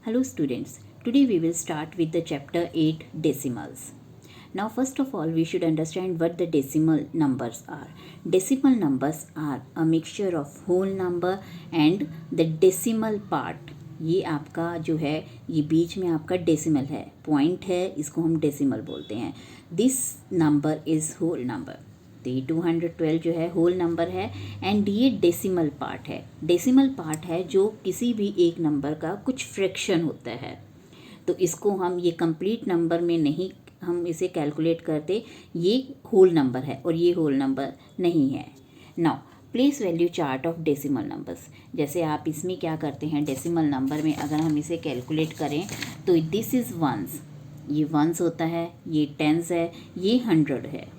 Hello students, today we will start with the chapter 8 decimals. Now first of all we should understand what the decimal numbers are. Decimal numbers are a mixture of whole number and the decimal part. ये आपका जो है ये बीच में आपका decimal है, point है, इसको हम डेसिमल बोलते हैं. This number is whole number. तो ये 212 जो है होल नंबर है एंड ये डेसिमल पार्ट है. डेसिमल पार्ट है जो किसी भी एक नंबर का कुछ फ्रैक्शन होता है. तो इसको हम ये कंप्लीट नंबर में नहीं हम इसे कैलकुलेट करते. ये होल नंबर है और ये होल नंबर नहीं है. Now place value chart of decimal numbers. जैसे आप इसमें क्या करते हैं, डेसिमल नंबर में अगर हम इसे कैलकुलेट करें तो दिस इज़ वंस, ये वंस होता है, ये टेंस है, ये 100 है.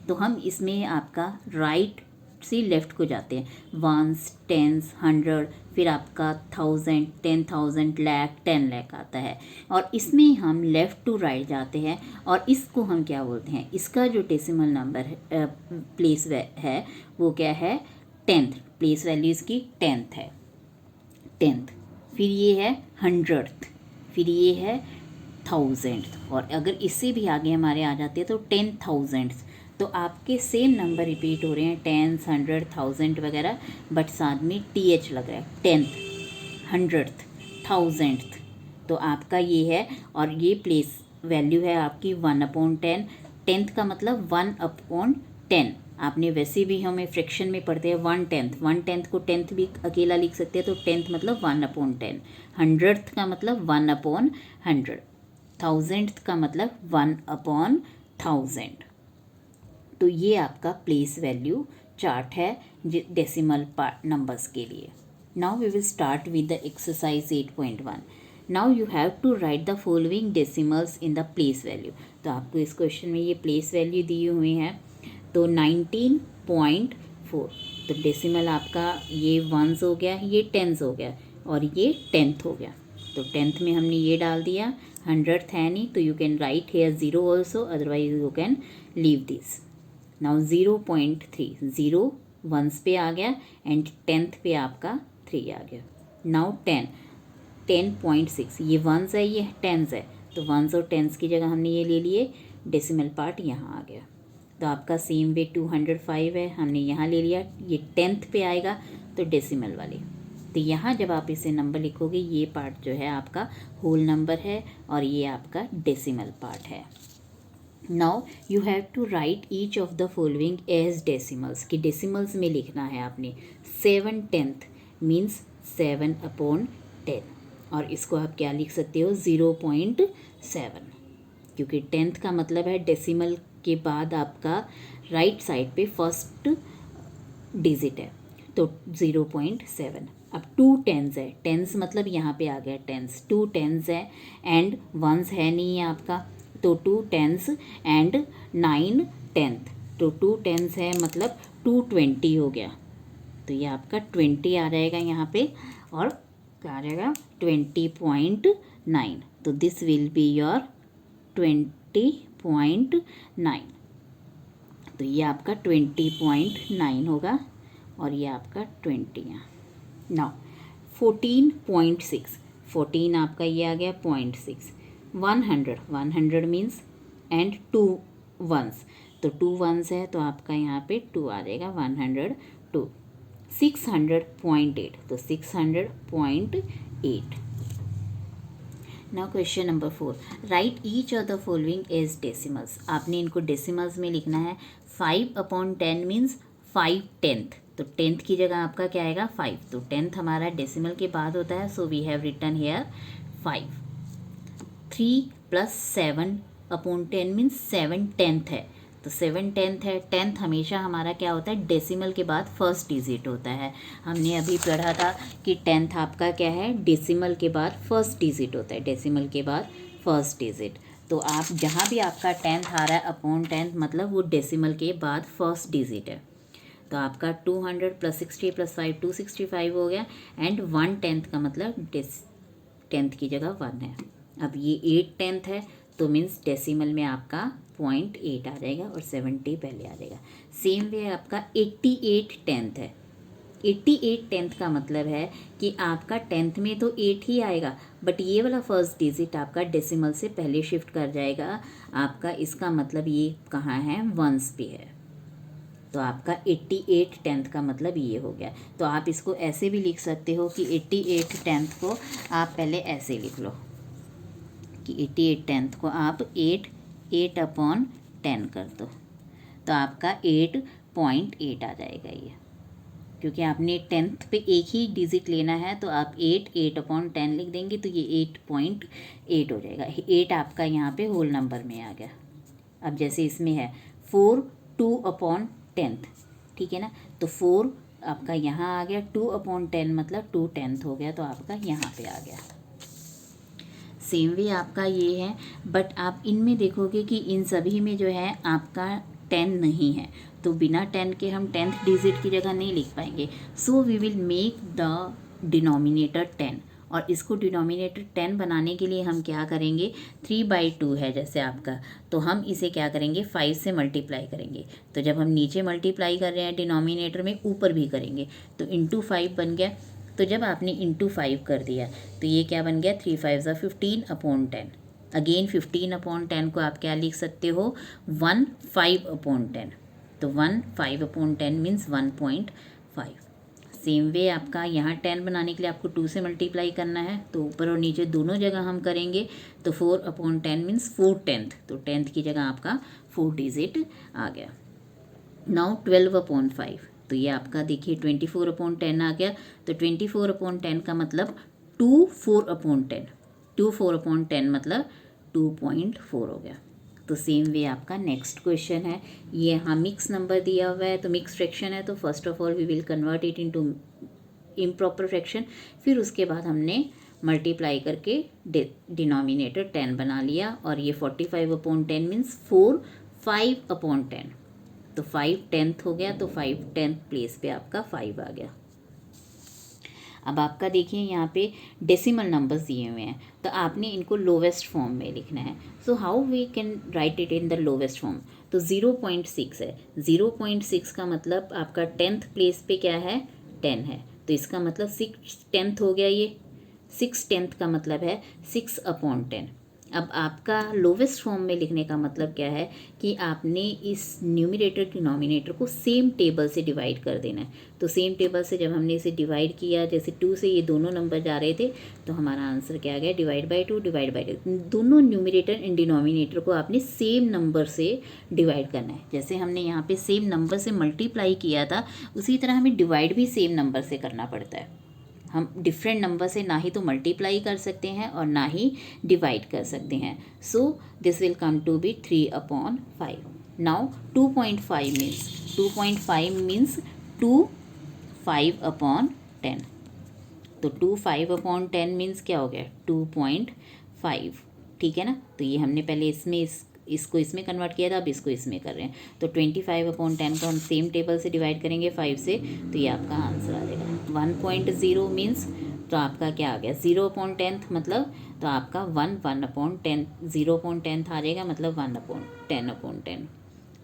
तो हम इसमें आपका राइट से लेफ़्ट को जाते हैं. वंस, टेंस, 100, फिर आपका 1000, 10,000, लाख, 10 लाख आता है. और इसमें हम लेफ़्ट टू राइट जाते हैं और इसको हम क्या बोलते हैं, इसका जो डेसिमल नंबर है प्लेस है वो क्या है, 10th. प्लेस वैल्यू इसकी 10th है, 10th. फिर ये है 100th, फिर ये है 1000th. और अगर इससे भी आगे हमारे आ जाते हैं तो 10,000th. तो आपके सेम नंबर रिपीट हो रहे हैं, 10, 100, 1000 वगैरह, बट साथ में TH लग रहा है. 10th, 100th, 1000th. तो आपका ये है और ये प्लेस वैल्यू है आपकी 1/10. 10th का मतलब 1/10. आपने वैसे भी हमें फ्रैक्शन में पढ़ते हैं 1/10. 1/10 को 10th भी अकेला लिख सकते हैं. तो 10th मतलब 1/10. 100th का मतलब 1/100. 1000th का मतलब 1/1000. तो ये आपका प्लेस वैल्यू चार्ट है डेसिमल नंबर्स के लिए. Now we will start with the exercise 8.1. Now you have to write the following decimals in the place value. तो आपको इस क्वेश्चन में ये प्लेस वैल्यू दी हुई है. तो 19.4. तो डेसिमल आपका ये वंस हो गया, ये टेंस हो गया और ये 10th हो गया. तो 10th में हमने ये डाल दिया. 100th है नहीं तो you can write here 0 also, otherwise you can leave this. Now 0.3, 0 ones पे आ गया एंड 10th पे आपका 3 आ गया. नाउ 10, 10.6. ये वंस है, ये टेंस है. तो वंस और टेंस की जगह हमने ये ले लिए, डेसिमल पार्ट यहाँ आ गया. तो आपका सेम वे 205 है, हमने यहाँ ले लिया. ये 10th पे आएगा तो डेसिमल वाले. तो यहाँ जब आप इसे नंबर लिखोगे ये पार्ट जो है आपका होल नंबर है और ये आपका डेसिमल पार्ट है. Now you have to write each of the following as decimals. कि डेसिमल्स में लिखना है आपने. 7/10 मीन्स 7/10. और इसको आप क्या लिख सकते हो, 0.7. क्योंकि 10th का मतलब है डेसिमल के बाद आपका राइट साइड पे फर्स्ट डिजिट है. तो 0.7. अब 2 टेंस है, टेंस मतलब यहाँ पे आ गया टेंस. 2 टेंस है एंड वंस है नहीं है आपका. तो 2 टेंस एंड 9 10th. तो 2 टेंस है मतलब 220 हो गया. तो ये आपका 20 आ जाएगा यहाँ पे और क्या आ जाएगा 20.9. तो दिस विल बी योर 20.9. तो ये आपका 20.9 होगा और ये आपका 20 है. नाउ 14.6. 14 आपका ये आ गया 0.6. 100 मीन्स एंड 2 वंस. तो 2 वंस है तो आपका यहाँ पे 2 आ जाएगा, 102. 600.8. तो 600.8. Now question number 4. Write each of the following as decimals. आपने इनको डेसिमल्स में लिखना है. 5/10 मीन्स 5/10. तो 10th की जगह आपका क्या आएगा 5. तो 10th हमारा डेसिमल के बाद होता है, so we have written here 5. 3 + 7/10 means 7/10 है. तो 7/10 है. 10th हमेशा हमारा क्या होता है, डेसिमल के बाद फर्स्ट डिजिट होता है. हमने अभी पढ़ा था कि 10th आपका क्या है, डेसिमल के बाद फर्स्ट डिजिट होता है. डेसिमल के बाद फर्स्ट डिजिट. तो आप जहाँ भी आपका 10th आ रहा है /10 मतलब वो डेसिमल के बाद फर्स्ट डिजिट है. तो आपका 200 + 60 + 5 265 हो गया एंड 1/10 का मतलब 10th की जगह 1 है. अब ये 8/10 है तो मीन्स डेसिमल में आपका 0.8 आ जाएगा और 70 पहले आ जाएगा. सेम वे आपका 88/10 है. 88 टेंथ का मतलब है कि आपका टेंथ में तो 8 ही आएगा, बट ये वाला फर्स्ट डिजिट आपका डेसिमल से पहले शिफ्ट कर जाएगा आपका, इसका मतलब ये कहाँ है, वंस पे है। तो आपका 88 टेंथ का मतलब ये हो गया। तो आप इसको ऐसे भी लिख सकते हो कि 88 टेंथ को आप पहले ऐसे लिख लो कि 88 टेंथ को आप 8 अपॉन 10 कर दो, तो आपका 8.8 आ जाएगा ये, क्योंकि आपने टेंथ पे एक ही डिजिट लेना है, तो आप 8 अपॉन 10 लिख देंगे, तो ये 8.8 हो जाएगा। 8 आपका यहाँ पे होल नंबर में आ गया। अब जैसे इसमें है 4 2 अपॉन 10, ठीक है ना, तो 4 आपका यहाँ आ गया, 2 अपॉन 10 मतलब 2 टेंथ हो गया, तो आपका यहाँ पे आ गया। सेम वे आपका ये है, बट आप इनमें देखोगे कि इन सभी में जो है आपका 10 नहीं है, तो बिना 10 के हम 10th डिजिट की जगह नहीं लिख पाएंगे। So we will make the denominator 10, और इसको डिनोमिनेटर 10 बनाने के लिए हम क्या करेंगे, 3/2 है जैसे आपका, तो हम इसे क्या करेंगे, 5 से मल्टीप्लाई करेंगे। तो जब हम नीचे मल्टीप्लाई कर रहे हैं डिनोमिनेटर में, ऊपर भी करेंगे, तो इंटू 5 बन गया। तो जब आपने इंटू 5 कर दिया तो ये क्या बन गया, 3 5 15 अपॉन 10। अगेन 15 अपॉन 10 को आप क्या लिख सकते हो, 1 5 अपॉन 10। तो 1 5 अपॉन 10 मीन्स 1.5। सेम वे आपका यहाँ 10 बनाने के लिए आपको 2 से मल्टीप्लाई करना है, तो ऊपर और नीचे दोनों जगह हम करेंगे, तो 4 अपॉन 10 मीन्स 4 टेंथ, तो टेंथ की जगह आपका 4 डिजिट आ गया। नाउ 12 अपॉन 5, तो ये आपका देखिए 24 अपॉन 10 आ गया। तो 24 अपॉन 10 का मतलब 2 4 अपॉन 10, 2 4 अपॉन 10 मतलब 2.4 हो गया। तो सेम वे आपका नेक्स्ट क्वेश्चन है, ये यहाँ मिक्स नंबर दिया हुआ है, तो मिक्स फ्रैक्शन है, तो first of all we will convert it into improper fraction. फिर उसके बाद हमने मल्टीप्लाई करके डिनोमिनेटर 10 बना लिया, और ये 45 अपॉन 10 मीन्स 4 5 अपॉन 10, तो 5 टेंथ हो गया, तो 5 टेंथ प्लेस पे आपका 5 आ गया। अब आपका देखिए यहाँ पे डेसिमल नंबर्स दिए हुए हैं, तो आपने इनको लोवेस्ट फॉर्म में लिखना है। So how we can write it in the lowest form, तो 0.6 है, 0.6 का मतलब आपका टेंथ प्लेस पे क्या है, 10 है, तो इसका मतलब 6 टेंथ हो गया। ये 6 टेंथ का मतलब है 6 अपॉन 10। अब आपका लोवेस्ट फॉर्म में लिखने का मतलब क्या है कि आपने इस न्यूमरेटर डिनोमिनेटर को सेम टेबल से डिवाइड कर देना है। तो सेम टेबल से जब हमने इसे डिवाइड किया, जैसे 2 से ये दोनों नंबर जा रहे थे, तो हमारा आंसर क्या आ गया, डिवाइड बाई 2 डिवाइड बाई 2। दोनों न्यूमरेटर एंड डिनोमिनेटर को आपने सेम नंबर से डिवाइड करना है। जैसे हमने यहाँ पे सेम नंबर से मल्टीप्लाई किया था, उसी तरह हमें डिवाइड भी सेम नंबर से करना पड़ता है। हम डिफरेंट नंबर से ना ही तो मल्टीप्लाई कर सकते हैं और ना ही डिवाइड कर सकते हैं। So this will come to be 3 upon 5। Now 2.5 means 2 5 upon 10, तो 2 5 अपॉन 10 मीन्स क्या हो गया, 2.5, ठीक है ना। तो ये हमने पहले इसको इसमें कन्वर्ट किया था, अब इसको इसमें कर रहे हैं। तो 25 अपॉन 10 को हम सेम टेबल से डिवाइड करेंगे 5 से, तो ये आपका आंसर आ जाएगा 1.0 मीन्स, तो आपका क्या आ गया, 0 अपॉन 10 मतलब, तो आपका 1 अपॉन 10, 0 अपॉन 10 आ जाएगा, मतलब 1 अपॉन 10 अपॉन 10।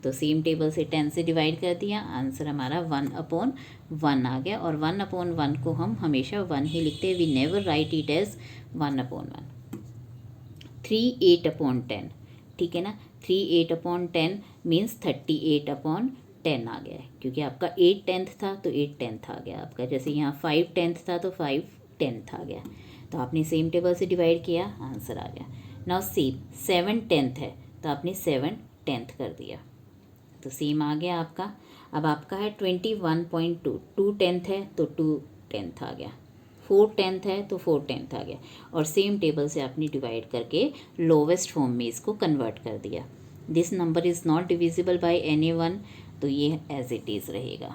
तो सेम टेबल से 10 से डिवाइड कर दिया, आंसर हमारा 1 अपॉन 1 आ गया। और 1 अपॉन 1 को हम हमेशा 1 ही लिखते हैं, we never write it as 1 upon 1। 3 8 upon 10, ठीक है ना, 3 8 अपॉन 10 मीन्स 38 अपॉन 10 आ गया है, क्योंकि आपका 8 टेंथ था तो 8 टेंथ आ गया आपका। जैसे यहाँ 5 टेंथ था तो 5 टेंथ आ गया, तो आपने सेम टेबल से डिवाइड किया, आंसर आ गया। नाउ सेम 7 टेंथ है, तो आपने 7 टेंथ कर दिया, तो सेम आ गया आपका। अब आपका है 21.2, 2 टेंथ है तो 2 टेंथ आ गया, 4 टेंथ है तो 4 टेंथ आ गया, और सेम टेबल से आपने डिवाइड करके लोवेस्ट फॉर्म में इसको कन्वर्ट कर दिया। This number is not divisible by anyone, तो ये एज इट इज़ रहेगा।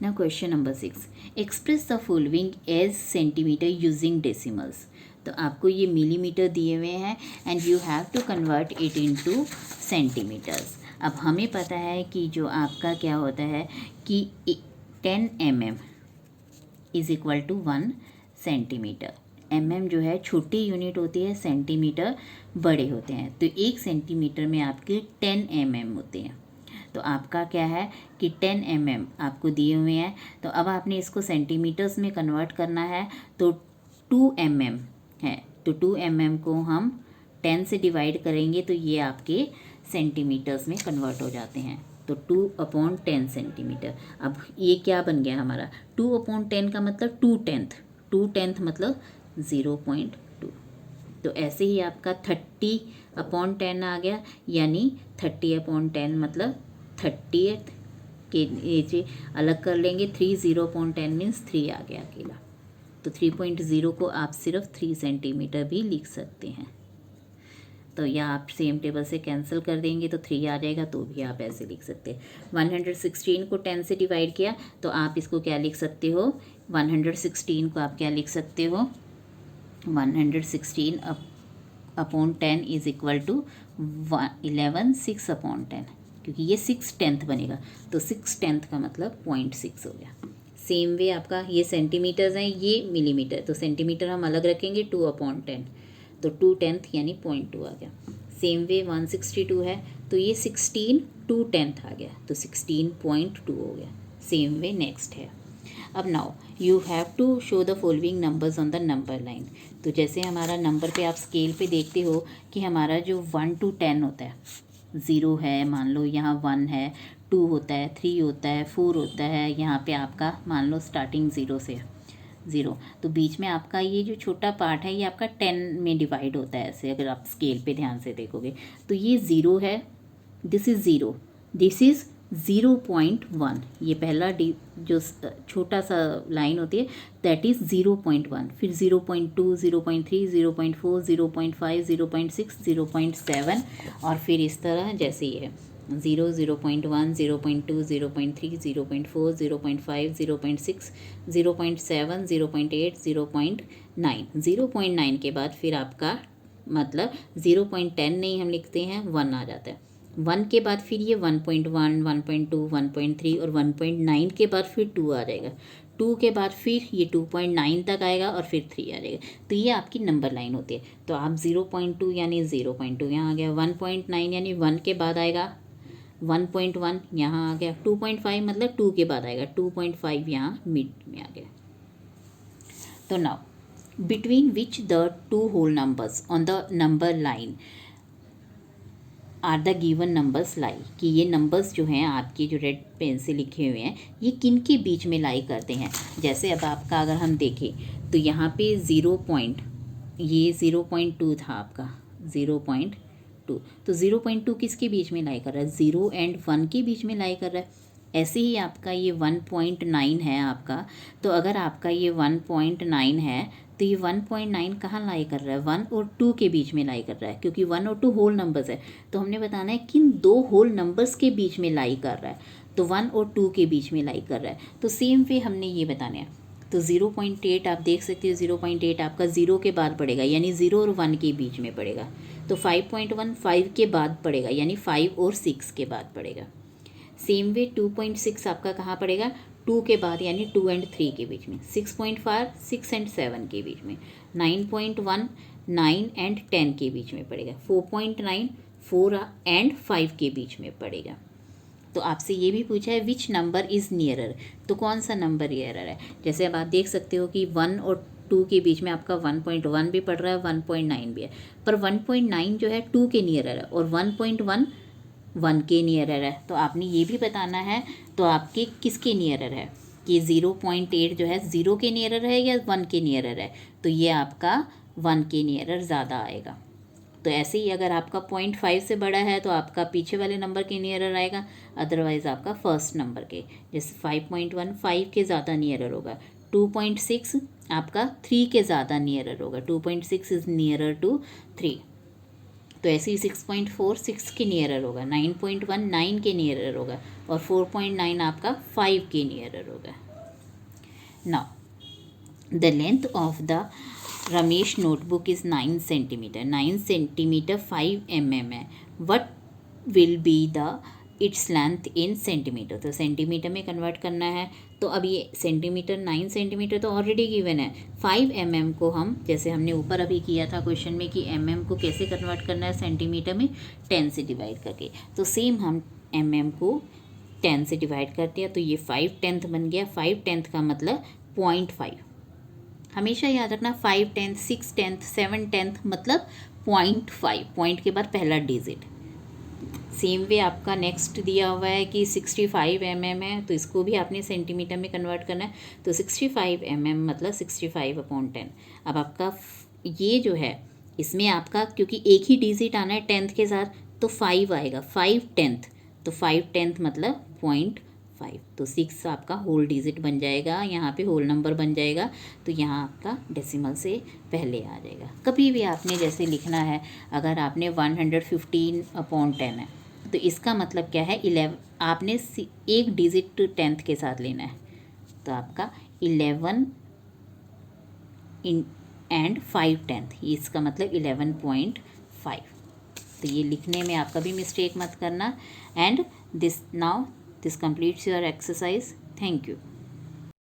Now question number 6, express the following as centimetre using decimals. तो आपको ये मिलीमीटर दिए हुए हैं and you have to convert it into centimetres. अब हमें पता है कि जो आपका क्या होता है कि 10 mm is equal to 1 centimetre. mm जो है छोटी यूनिट होती है, सेंटीमीटर बड़े होते हैं, तो 1 सेंटीमीटर में आपके 10 mm होते हैं। तो आपका क्या है कि 10 mm आपको दिए हुए हैं। तो अब आपने इसको सेंटीमीटर्स में कन्वर्ट करना है, तो 2 mm है, तो 2 mm को हम 10 से डिवाइड करेंगे तो ये आपके सेंटीमीटर्स में कन्वर्ट हो जाते हैं। तो 2/10 सेंटीमीटर। अब ये क्या बन गया हमारा, 2/10 का मतलब 2/10 मतलब 0.2। तो ऐसे ही आपका 30/10 आ गया, यानी 30/10 मतलब 30th के नीचे अलग कर लेंगे, 30/10 मीन्स 3 आ गया अकेला। तो 3.0 को आप सिर्फ 3 सेंटीमीटर भी लिख सकते हैं। तो या आप सेम टेबल से कैंसिल कर देंगे तो 3 आ जाएगा, तो भी आप ऐसे लिख सकते हैं। 116 को 10 से डिवाइड किया तो आप इसको क्या लिख सकते हो, 116 को आप क्या लिख सकते हो, 116/10 इज इक्वल टू 11 6/10, क्योंकि ये 6/10 बनेगा, तो 6/10 का मतलब 0.6 हो गया। सेम वे आपका ये सेंटीमीटर्स हैं, ये मिलीमीटर, तो सेंटीमीटर हम अलग रखेंगे 2/10, तो 2/10 यानी 0.2 आ गया। सेम वे 162 है, तो ये 16 2/10 आ गया, तो 16.2 हो गया। सेम वे नेक्स्ट है। अब now you have to show the following numbers on the number line. तो जैसे हमारा नंबर पे आप स्केल पे देखते हो कि हमारा जो 1 to 10 होता है, 0 है मान लो, यहाँ 1 है, 2 होता है, 3 होता है, 4 होता है, यहाँ पे आपका मान लो स्टार्टिंग 0 से 0, तो बीच में आपका ये जो छोटा पार्ट है ये आपका 10 में डिवाइड होता है ऐसे, अगर आप स्केल पे ध्यान से देखोगे तो ये 0 है, दिस इज़ 0, दिस इज़ 0.1, ये पहला जो छोटा सा लाइन होती है दैट इज़ 0.1, फिर 0.2 0.3 0.4 0.5 0.6 0.7 और फिर इस तरह जैसे ये है 0 0.1 0.2 0.3 0.4 0.5 0.6 0.7 0.8 0.9, 0.9 के बाद फिर आपका मतलब 0.10 नहीं हम लिखते हैं, 1 आ जाता है। 1 के बाद फिर ये 1.1 1.2 1.3 और 1.9 के बाद फिर 2 आ जाएगा, 2 के बाद फिर ये 2.9 तक आएगा और फिर 3 आ जाएगा। तो ये आपकी नंबर लाइन होती है। तो आप 0.2 यानी 0.2 यहाँ आ गया, 1.9 यानी 1 के बाद आएगा, 1.1 यहाँ आ गया, 2.5 मतलब 2 के बाद आएगा, 2.5 यहाँ मिड में आ गया। तो now between which the 2 whole numbers on the number line are the given numbers lie, कि ये नंबर्स जो हैं आपके जो रेड पेन से लिखे हुए हैं ये किन के बीच में लाई करते हैं। जैसे अब आपका अगर हम देखें तो यहाँ पे ये 0.2 था आपका, 0.2, तो 0.2 किसके बीच में लाई कर रहा है, 0 एंड 1 के बीच में लाई कर रहा है। ऐसे ही आपका ये 1.9 है आपका, तो अगर आपका ये 1.9 है तो ये 1.9 कहाँ लाई कर रहा है, 1 और 2 के बीच में लाई कर रहा है, क्योंकि 1 और 2 होल नंबर्स है। तो हमने बताना है किन 2 होल नंबर्स के बीच में लाई कर रहा है, तो 1 और 2 के बीच में लाई कर रहा है। तो सेम वे हमने ये बताना है। तो 0.8 आप देख सकते हो, 0.8 आपका 0 के बाद पड़ेगा, यानी 0 और 1 के बीच में पड़ेगा। तो 5.1 5 के बाद पड़ेगा, यानी 5 और 6 के बाद पड़ेगा। सेम वे 2.6 आपका कहाँ पड़ेगा, 2 के बाद, यानी 2 एंड 3 के बीच में। 6.5 6 एंड 7 के बीच में। 9.1 9 एंड 10 के बीच में पड़ेगा। 4.9 4 एंड 5 के बीच में पड़ेगा। तो आपसे ये भी पूछा है विच नंबर इज़ नियरर, तो कौन सा नंबर नियरर है। जैसे अब आप देख सकते हो कि 1 और 2 के बीच में आपका 1.1 भी पड़ रहा है, 1.9 भी है, पर 1.9 जो है 2 के नियरर है और 1.1 1 के नियरर है। तो आपने ये भी बताना है तो आपके किसके नियरर है, कि 0.8 जो है 0 के नियरर है या 1 के नियरर है। तो ये आपका 1 के नियरर ज़्यादा आएगा। तो ऐसे ही अगर आपका 0.5 से बड़ा है तो आपका पीछे वाले नंबर के नियरर आएगा, अदरवाइज़ आपका फर्स्ट नंबर के, जैसे 5.1 5 के ज़्यादा नियरर होगा। 2.6 आपका 3 के ज़्यादा नियरर होगा, 2.6 इज़ नियरर टू 3। तो ऐसे ही 6.4 6 के नियरर होगा, 9.1 9 के नियरर होगा और 4.9 आपका 5 के नियरर होगा। Now the length of the Ramesh notebook is 9 centimetre, 9 centimetre 5 mm है। What will be the its length in centimetre, तो सेंटीमीटर में कन्वर्ट करना है। तो अब ये सेंटीमीटर 9 सेंटीमीटर तो ऑलरेडी गिवन है। 5 mm को हम, जैसे हमने ऊपर अभी किया था क्वेश्चन में कि mm को कैसे कन्वर्ट करना है सेंटीमीटर में, 10 से डिवाइड करके, तो सेम हम mm को 10 से डिवाइड कर दिया तो ये 5/10 बन गया। 5/10 का मतलब 0.5। हमेशा याद रखना 5/10, 6/10, 7/10 मतलब 0.5, पॉइंट के बाद पहला डिजिट। सेम वे आपका नेक्स्ट दिया हुआ है कि 65 mm है तो इसको भी आपने सेंटीमीटर में कन्वर्ट करना है। तो 65 mm मतलब 65/10। अब आपका ये जो है इसमें आपका क्योंकि एक ही डिजिट आना है 10th के साथ तो 5 आएगा। 5/10 तो 5/10 मतलब 0.5। तो 6 आपका होल डिजिट बन जाएगा, यहाँ पे होल नंबर बन जाएगा। तो यहाँ आपका डेसिमल से पहले आ जाएगा। कभी भी आपने जैसे लिखना है, अगर आपने 115/10 है तो इसका मतलब क्या है 11, आपने एक डिजिट 10th के साथ लेना है। तो आपका 11 एंड 5/10, इसका मतलब 11.5। तो ये लिखने में आप कभी मिस्टेक मत करना। And this completes your exercise. Thank you.